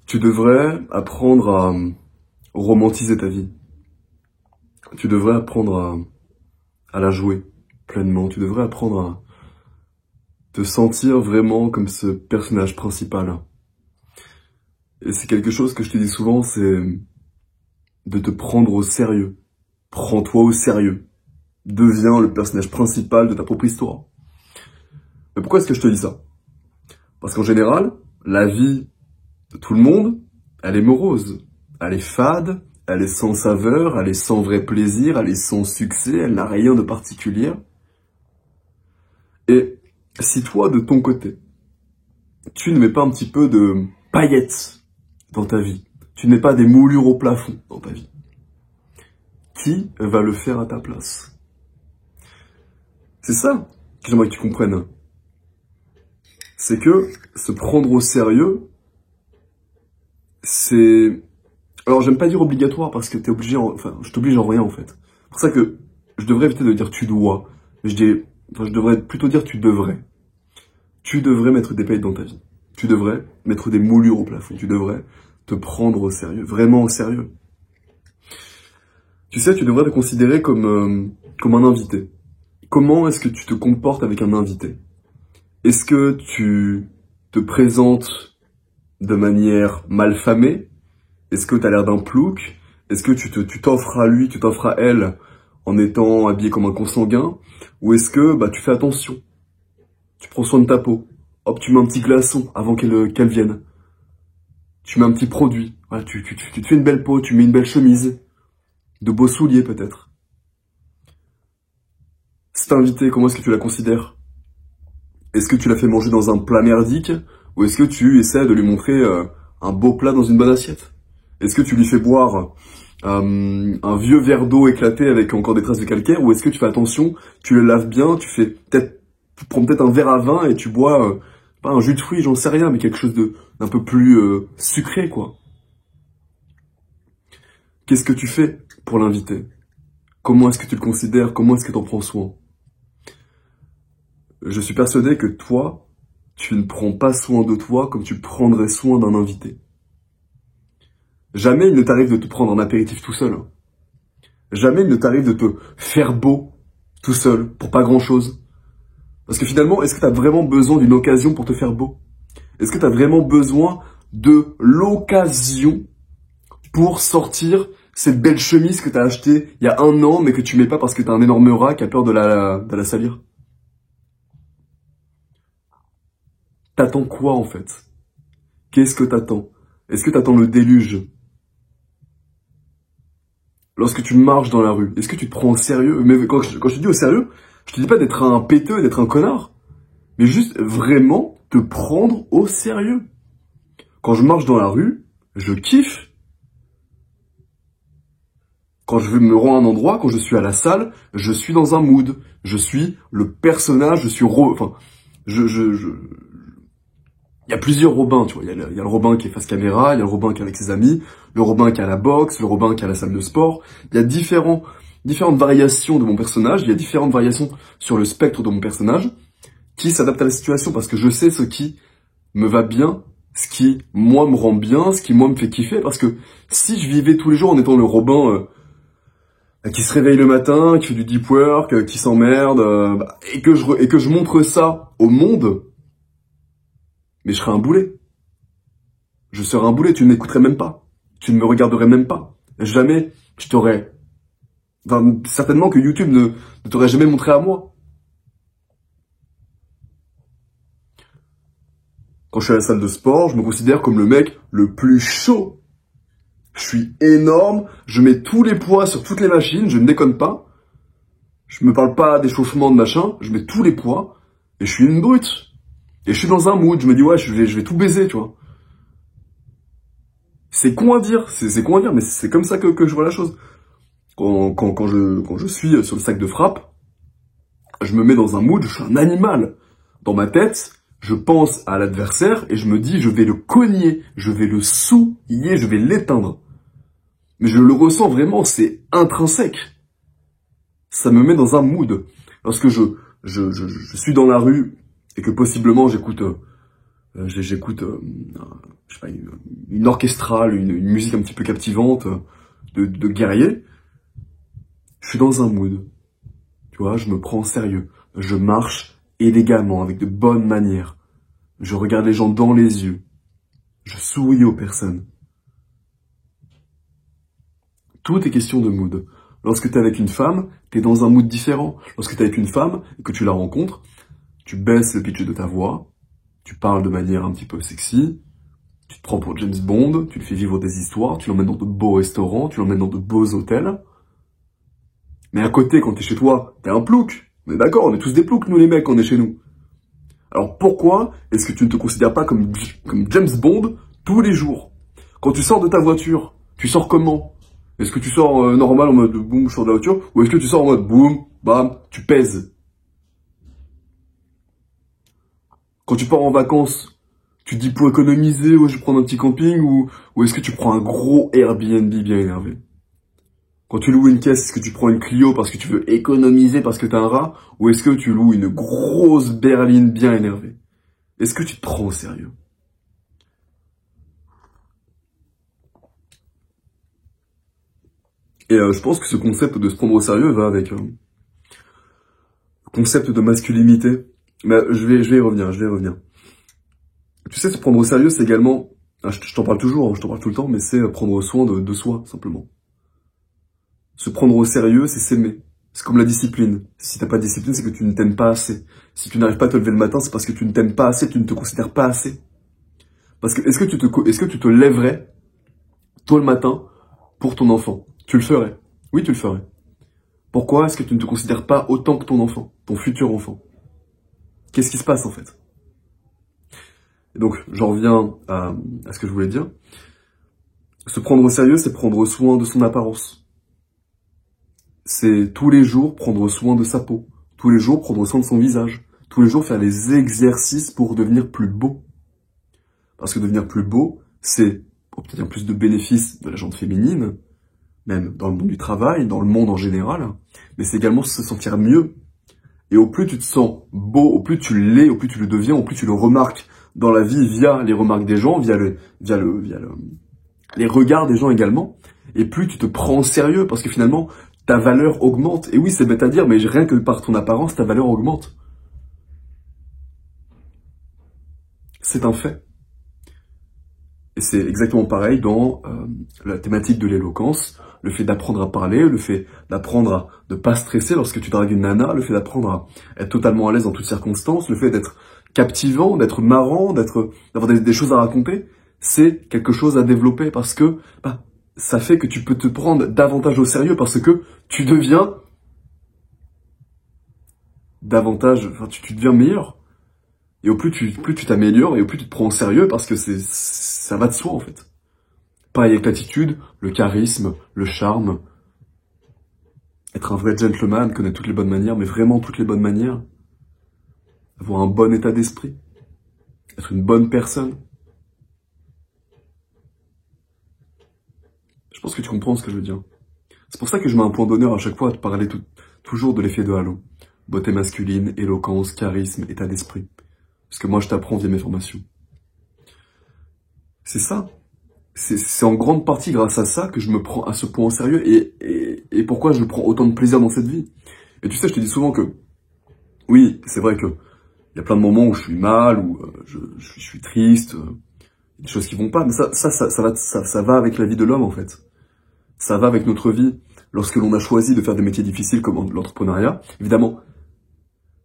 Tu devrais apprendre à romantiser ta vie. Tu devrais apprendre à la jouer pleinement. Tu devrais apprendre à te sentir vraiment comme ce personnage principal. Et c'est quelque chose que je te dis souvent, c'est de te prendre au sérieux. Prends-toi au sérieux. Deviens le personnage principal de ta propre histoire. Mais pourquoi est-ce que je te dis ça? Parce qu'en général, la vie de tout le monde, elle est morose. Elle est fade, elle est sans saveur, elle est sans vrai plaisir, elle est sans succès, elle n'a rien de particulier. Et si toi, de ton côté, tu ne mets pas un petit peu de paillettes dans ta vie, tu ne mets pas des moulures au plafond dans ta vie, qui va le faire à ta place? C'est ça que j'aimerais que tu comprennes. C'est que se prendre au sérieux, c'est... Alors j'aime pas dire obligatoire parce que t'es obligé, enfin je t'oblige en rien en fait. C'est pour ça que je devrais éviter de dire tu dois. Je devrais plutôt dire tu devrais. Tu devrais mettre des paillettes dans ta vie. Tu devrais mettre des moulures au plafond. Tu devrais te prendre au sérieux, vraiment au sérieux. Tu sais, tu devrais te considérer comme un invité. Comment est-ce que tu te comportes avec un invité? Est-ce que tu te présentes de manière malfamée? Est-ce que tu as l'air d'un plouc? Est-ce que tu t'offres à lui, tu t'offres à elle en étant habillé comme un consanguin? Ou est-ce que tu fais attention? Tu prends soin de ta peau. Hop, tu mets un petit glaçon avant qu'elle vienne. Tu mets un petit produit. Voilà, tu te fais une belle peau, tu mets une belle chemise. De beaux souliers peut-être. Cet invité, comment est-ce que tu la considères? Est-ce que tu l'as fait manger dans un plat merdique? Ou est-ce que tu essaies de lui montrer un beau plat dans une bonne assiette? Est-ce que tu lui fais boire un vieux verre d'eau éclaté avec encore des traces de calcaire? Ou est-ce que tu fais attention, tu le laves bien, tu prends peut-être un verre à vin et tu bois, pas un jus de fruits, j'en sais rien, mais quelque chose d'un peu plus sucré, quoi. Qu'est-ce que tu fais pour l'inviter? Comment est-ce que tu le considères? Comment est-ce que tu en prends soin? Je suis persuadé que toi, tu ne prends pas soin de toi comme tu prendrais soin d'un invité. Jamais il ne t'arrive de te prendre un apéritif tout seul. Jamais il ne t'arrive de te faire beau tout seul pour pas grand-chose. Parce que finalement, est-ce que tu as vraiment besoin d'une occasion pour te faire beau? Est-ce que tu as vraiment besoin de l'occasion pour sortir cette belle chemise que tu as achetée il y a 1 an mais que tu mets pas parce que tu as un énorme rat qui a peur de la salir? T'attends quoi en fait? Qu'est-ce que t'attends? Est-ce que t'attends le déluge? Lorsque tu marches dans la rue, est-ce que tu te prends au sérieux? Mais quand je te dis au sérieux, je te dis pas d'être un péteux, d'être un connard, mais juste vraiment te prendre au sérieux. Quand je marche dans la rue, je kiffe. Quand je me rends à un endroit, quand je suis à la salle, je suis dans un mood. Je suis le personnage, il y a plusieurs Robins, tu vois. Il y a le Robin qui est face caméra, il y a le Robin qui est avec ses amis, le Robin qui est à la boxe, le Robin qui est à la salle de sport. Il y a différentes variations de mon personnage, il y a différentes variations sur le spectre de mon personnage qui s'adaptent à la situation parce que je sais ce qui me va bien, ce qui, moi, me rend bien, ce qui, moi, me fait kiffer. Parce que si je vivais tous les jours en étant le Robin qui se réveille le matin, qui fait du deep work, qui s'emmerde, et que je montre ça au monde, mais je serais un boulet. Je serais un boulet, tu ne m'écouterais même pas. Tu ne me regarderais même pas. Jamais je t'aurais... Enfin, certainement que YouTube ne t'aurait jamais montré à moi. Quand je suis à la salle de sport, je me considère comme le mec le plus chaud. Je suis énorme, je mets tous les poids sur toutes les machines, je ne déconne pas. Je me parle pas d'échauffement de machin, je mets tous les poids, et je suis une brute. Et je suis dans un mood, je me dis ouais, je vais tout baiser, tu vois. C'est con à dire, mais c'est comme ça que je vois la chose. Quand je suis sur le sac de frappe, je me mets dans un mood, je suis un animal. Dans ma tête, je pense à l'adversaire et je me dis je vais le cogner, je vais le souiller, je vais l'éteindre. Mais je le ressens vraiment, c'est intrinsèque. Ça me met dans un mood. Lorsque je suis dans la rue et que possiblement j'écoute j'écoute, je sais pas, une orchestrale, une musique un petit peu captivante de guerrier. Je suis dans un mood, tu vois, je me prends au sérieux. Je marche élégamment, avec de bonnes manières. Je regarde les gens dans les yeux. Je souris aux personnes. Tout est question de mood. Lorsque t'es avec une femme, t'es dans un mood différent. Lorsque t'es avec une femme et que tu la rencontres, tu baisses le pitch de ta voix, tu parles de manière un petit peu sexy, tu te prends pour James Bond, tu lui fais vivre des histoires, tu l'emmènes dans de beaux restaurants, tu l'emmènes dans de beaux hôtels. Mais à côté, quand t'es chez toi, t'es un plouc. On est d'accord, on est tous des ploucs, nous les mecs, quand on est chez nous. Alors pourquoi est-ce que tu ne te considères pas comme James Bond tous les jours? Quand tu sors de ta voiture, tu sors comment? Est-ce que tu sors normal en mode boum, je sors de la voiture? Ou est-ce que tu sors en mode boum, bam, tu pèses? Quand tu pars en vacances, tu te dis pour économiser, ouais, je vais prendre un petit camping, ou est-ce que tu prends un gros Airbnb bien énervé? Quand tu loues une caisse, est-ce que tu prends une Clio parce que tu veux économiser parce que t'as un rat? Ou est-ce que tu loues une grosse berline bien énervée? Est-ce que tu te prends au sérieux? Et je pense que ce concept de se prendre au sérieux va avec le concept de masculinité. Mais je vais y revenir, je vais y revenir. Tu sais, se prendre au sérieux, c'est également, je t'en parle toujours, je t'en parle tout le temps, mais c'est prendre soin de soi, simplement. Se prendre au sérieux, c'est s'aimer. C'est comme la discipline. Si t'as pas de discipline, c'est que tu ne t'aimes pas assez. Si tu n'arrives pas à te lever le matin, c'est parce que tu ne t'aimes pas assez, tu ne te considères pas assez. Parce que est-ce que tu te lèverais tôt le matin pour ton enfant? Tu le ferais. Oui, tu le ferais. Pourquoi est-ce que tu ne te considères pas autant que ton enfant, ton futur enfant? Qu'est-ce qui se passe en fait? Et donc, j'en reviens à ce que je voulais dire. Se prendre au sérieux, c'est prendre soin de son apparence. C'est tous les jours prendre soin de sa peau. Tous les jours prendre soin de son visage. Tous les jours faire les exercices pour devenir plus beau. Parce que devenir plus beau, c'est obtenir plus de bénéfices de la gente féminine, même dans le monde du travail, dans le monde en général, mais c'est également se sentir mieux. Et au plus tu te sens beau, au plus tu l'es, au plus tu le deviens, au plus tu le remarques dans la vie via les remarques des gens, via les regards des gens également, et plus tu te prends au sérieux, parce que finalement, ta valeur augmente. Et oui, c'est bête à dire, mais rien que par ton apparence, ta valeur augmente. C'est un fait. Et c'est exactement pareil dans la thématique de l'éloquence, le fait d'apprendre à parler, le fait d'apprendre à ne pas stresser lorsque tu dragues une nana, le fait d'apprendre à être totalement à l'aise dans toutes circonstances, le fait d'être captivant, d'être marrant, d'avoir des choses à raconter, c'est quelque chose à développer parce que ça fait que tu peux te prendre davantage au sérieux parce que tu deviens davantage, tu deviens meilleur. Et au plus tu t'améliores et au plus tu te prends au sérieux parce que ça va de soi en fait. Pareil avec l'attitude, le charisme, le charme. Être un vrai gentleman, connaître toutes les bonnes manières, mais vraiment toutes les bonnes manières. Avoir un bon état d'esprit. Être une bonne personne. Je pense que tu comprends ce que je veux dire. C'est pour ça que je mets un point d'honneur à chaque fois à te parler toujours de l'effet de halo. Beauté masculine, éloquence, charisme, état d'esprit. Parce que moi je t'apprends via mes formations. C'est ça. C'est en grande partie grâce à ça que je me prends à ce point au sérieux et pourquoi je prends autant de plaisir dans cette vie. Et tu sais, je te dis souvent que, oui, c'est vrai que il y a plein de moments où je suis mal, où je suis triste, des choses qui vont pas, mais ça va avec la vie de l'homme en fait. Ça va avec notre vie. Lorsque l'on a choisi de faire des métiers difficiles comme l'entrepreneuriat, évidemment,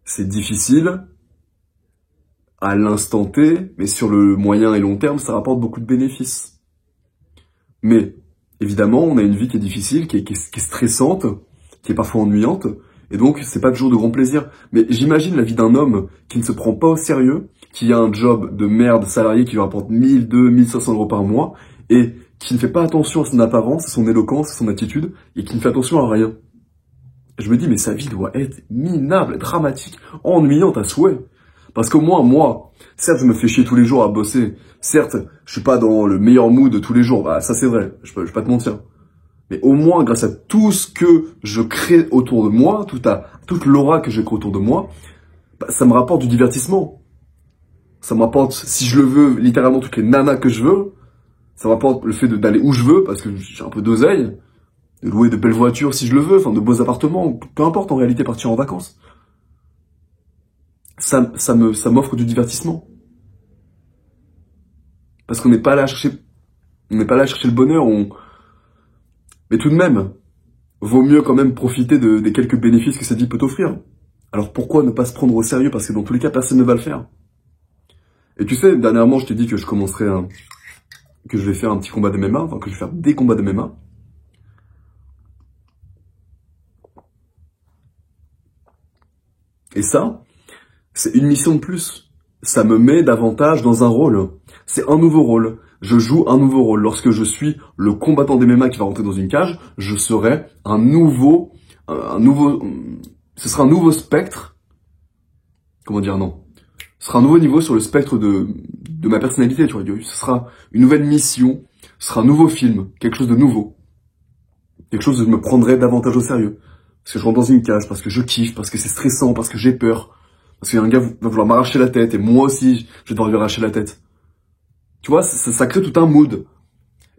c'est difficile à l'instant T, mais sur le moyen et long terme, ça rapporte beaucoup de bénéfices. Mais, évidemment, on a une vie qui est difficile, qui est stressante, qui est parfois ennuyante, et donc c'est pas toujours de grand plaisir. Mais j'imagine la vie d'un homme qui ne se prend pas au sérieux, qui a un job de merde salarié qui lui rapporte 1200, 1500 euros par mois, et qui ne fait pas attention à son apparence, à son éloquence, à son attitude, et qui ne fait attention à rien. Je me dis, mais sa vie doit être minable, dramatique, ennuyante à souhait. Parce qu'au moins, moi, certes, je me fais chier tous les jours à bosser. Certes, je suis pas dans le meilleur mood de tous les jours. Bah, ça c'est vrai, je peux pas te mentir. Mais au moins, grâce à tout ce que je crée autour de moi, toute l'aura que je crée autour de moi, ça me rapporte du divertissement. Ça m'apporte, si je le veux, littéralement toutes les nanas que je veux. Ça m'apporte le fait d'aller où je veux, parce que j'ai un peu d'oseille. De louer de belles voitures si je le veux, enfin de beaux appartements, peu importe en réalité, partir en vacances. Ça m'offre du divertissement. Parce qu'on n'est pas là à chercher, le bonheur, mais tout de même, vaut mieux quand même profiter des quelques bénéfices que cette vie peut t'offrir. Alors pourquoi ne pas se prendre au sérieux? Parce que dans tous les cas, personne ne va le faire. Et tu sais, dernièrement, je t'ai dit que que je vais faire un petit combat de MMA, enfin que je vais faire des combats de MMA. Et ça, c'est une mission de plus. Ça me met davantage dans un rôle. C'est un nouveau rôle. Je joue un nouveau rôle. Lorsque je suis le combattant des MMA qui va rentrer dans une cage, je serai ce sera un nouveau spectre. Comment dire, non. Ce sera un nouveau niveau sur le spectre de ma personnalité, tu vois. Ce sera une nouvelle mission. Ce sera un nouveau film. Quelque chose de nouveau. Quelque chose où je me prendrai davantage au sérieux. Parce que je rentre dans une cage, parce que je kiffe, parce que c'est stressant, parce que j'ai peur. Parce qu'il y a un gars qui va vouloir m'arracher la tête, et moi aussi, je vais devoir lui arracher la tête. Tu vois, ça crée tout un mood.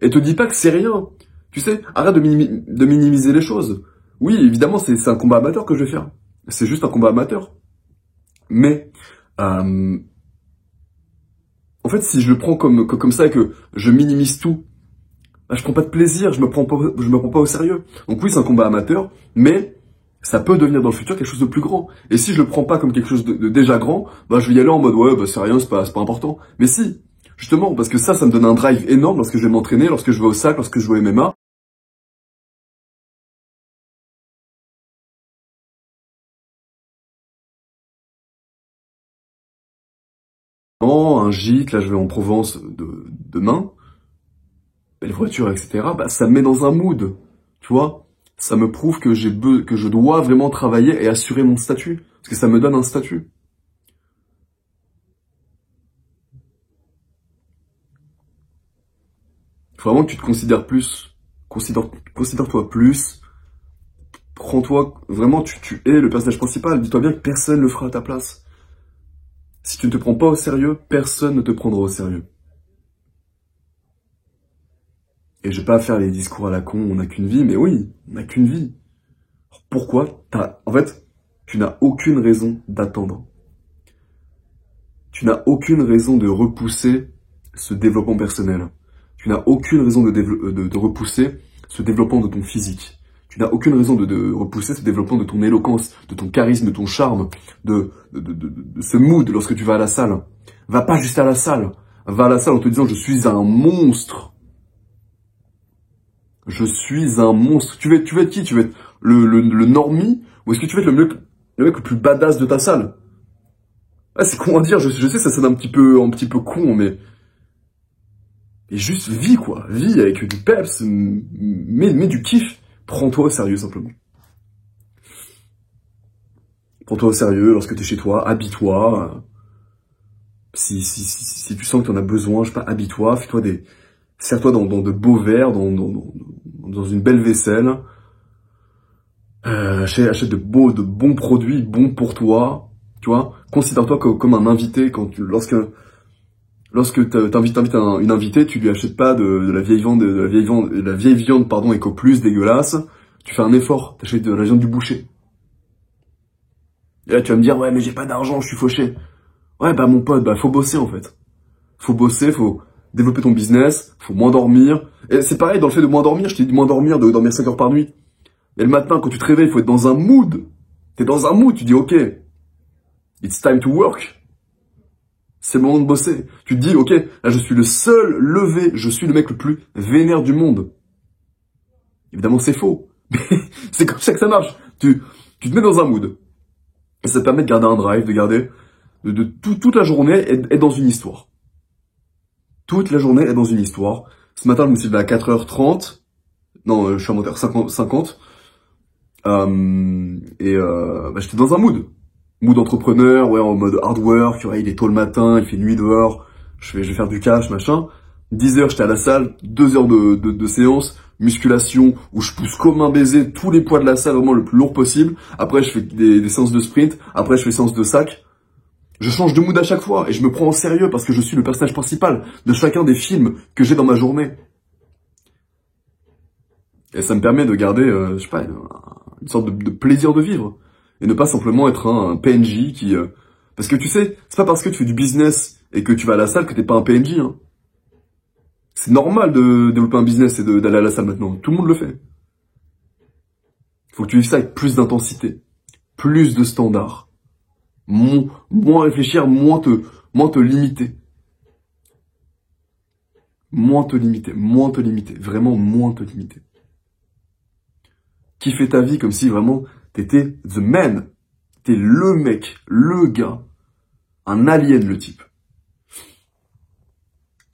Et te dis pas que c'est rien. Tu sais, arrête de minimiser les choses. Oui, évidemment, c'est un combat amateur que je vais faire. C'est juste un combat amateur. Mais, en fait, si je le prends comme ça et que je minimise tout, bah, je prends pas de plaisir, je me prends pas au sérieux. Donc oui, c'est un combat amateur, mais ça peut devenir dans le futur quelque chose de plus grand. Et si je le prends pas comme quelque chose de déjà grand, bah je vais y aller en mode ouais, bah c'est rien, c'est pas important. Mais si, justement, parce que ça me donne un drive énorme lorsque je vais m'entraîner, lorsque je vais au sac, lorsque je vais au MMA. Un gîte, là je vais en Provence demain, belle voiture, etc. Bah ça me met dans un mood, tu vois. Ça me prouve que que je dois vraiment travailler et assurer mon statut. Parce que ça me donne un statut. Il faut vraiment que tu te considères plus. Considère-toi plus. Prends-toi, vraiment, tu es le personnage principal. Dis-toi bien que personne ne le fera à ta place. Si tu ne te prends pas au sérieux, personne ne te prendra au sérieux. Et je vais pas faire les discours à la con, on n'a qu'une vie, mais oui, on n'a qu'une vie. Pourquoi en fait, tu n'as aucune raison d'attendre. Tu n'as aucune raison de repousser ce développement personnel. Tu n'as aucune raison de repousser ce développement de ton physique. Tu n'as aucune raison de repousser ce développement de ton éloquence, de ton charisme, de ton charme, de ce mood lorsque tu vas à la salle. Va pas juste à la salle. Va à la salle en te disant je suis un monstre. Je suis un monstre. Tu veux être qui? Tu veux être le normie? Ou est-ce que tu veux être le mec le plus badass de ta salle? Ah, c'est con à dire, je sais, ça sonne un petit peu con, mais juste vis, quoi. Vis avec du peps, mets du kiff. Prends-toi au sérieux, simplement. Prends-toi au sérieux lorsque t'es chez toi, habille-toi. Si tu sens que t'en as besoin, je sais pas, habille-toi, serre-toi dans de beaux verres, dans une belle vaisselle. Achète de bons produits, bons pour toi. Tu vois, considère-toi comme un invité lorsque t'invites une invitée, tu lui achètes pas de la vieille viande, pardon, Eco Plus, dégueulasse. Tu fais un effort, t'achètes de la viande du boucher. Et là, tu vas me dire, ouais, mais j'ai pas d'argent, je suis fauché. Ouais, bah, mon pote, bah, faut bosser, en fait. Faut bosser, faut développer ton business, faut moins dormir. Et c'est pareil, dans le fait de moins dormir, je t'ai dit de moins dormir, de dormir 5 heures par nuit. Et le matin, quand tu te réveilles, il faut être dans un mood. T'es dans un mood, tu dis, ok, it's time to work. C'est le moment de bosser. Tu te dis, ok, là je suis le seul levé, je suis le mec le plus vénère du monde. Évidemment, c'est faux. Mais c'est comme ça que ça marche. Tu te mets dans un mood. Et ça te permet de garder un drive, de garder... toute la journée est dans une histoire. Toute la journée est dans une histoire. Ce matin, je me suis levé à 4h30. Non, je suis à monter à 50. J'étais dans un mood. Mood entrepreneur, ouais, en mode hard work, ouais, il est tôt le matin, il fait nuit dehors, je vais faire du cash, machin. 10 heures, j'étais à la salle, 2 heures de séance, musculation, où je pousse comme un baiser tous les poids de la salle, vraiment le plus lourd possible. Après, je fais des séances de sprint, après, je fais séances de sac. Je change de mood à chaque fois et je me prends en sérieux parce que je suis le personnage principal de chacun des films que j'ai dans ma journée. Et ça me permet de garder, je sais pas, une sorte de plaisir de vivre. Et ne pas simplement être un PNJ qui... Parce que tu sais, c'est pas parce que tu fais du business et que tu vas à la salle que t'es pas un PNJ. Hein. C'est normal de développer un business et d'aller à la salle maintenant. Tout le monde le fait. Faut que tu vives ça avec plus d'intensité, plus de standards. Moins réfléchir, moins te limiter. Moins te limiter. Vraiment moins te limiter. Kiffer ta vie comme si vraiment t'étais the man. T'es le mec, le gars. Un alien, le type.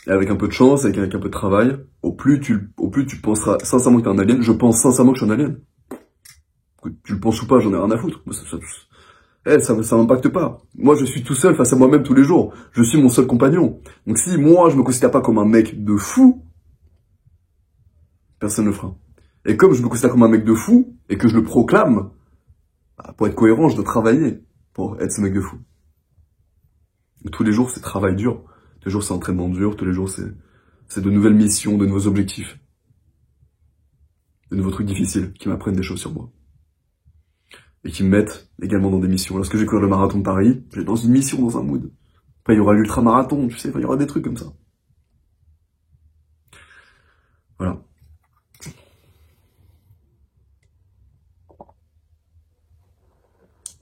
Et avec un peu de chance, avec un peu de travail, au plus tu penseras sincèrement que t'es un alien. Je pense sincèrement que je suis un alien. Que tu le penses ou pas, j'en ai rien à foutre. Ça m'impacte pas. Moi, je suis tout seul face à moi-même tous les jours. Je suis mon seul compagnon. Donc si moi, je me considère pas comme un mec de fou, personne ne le fera. Et comme je me considère comme un mec de fou, et que je le proclame, bah, pour être cohérent, je dois travailler pour être ce mec de fou. Et tous les jours, c'est travail dur. Tous les jours, c'est entraînement dur. Tous les jours, c'est de nouvelles missions, de nouveaux objectifs. De nouveaux trucs difficiles qui m'apprennent des choses sur moi. Et qui me mettent également dans des missions. Lorsque j'ai couru le marathon de Paris, j'étais dans une mission, dans un mood. Après, il y aura l'ultra-marathon, tu sais, il y aura des trucs comme ça. Voilà.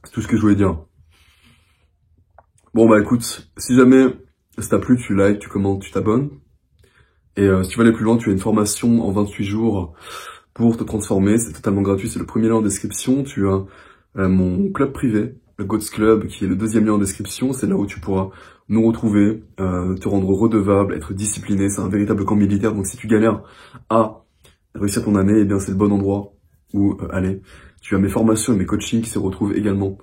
C'est tout ce que je voulais dire. Bon, bah écoute, si jamais ça t'a plu, tu likes, tu commentes, tu t'abonnes. Et si tu veux aller plus loin, tu as une formation en 28 jours pour te transformer. C'est totalement gratuit, c'est le premier lien en description. Tu as mon club privé, le Goats Club, qui est le deuxième lien en description. C'est là où tu pourras nous retrouver, te rendre redevable, être discipliné. C'est un véritable camp militaire. Donc si tu galères à réussir ton année, eh bien c'est le bon endroit où aller. Tu as mes formations et mes coachings qui se retrouvent également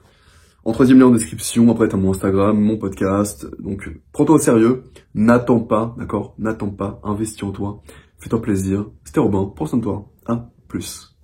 en troisième lien en description. Après, tu as mon Instagram, mon podcast. Donc, prends-toi au sérieux. N'attends pas, d'accord? N'attends pas. Investis en toi. Fais-toi plaisir. C'était Robin. Prends soin de toi. À plus.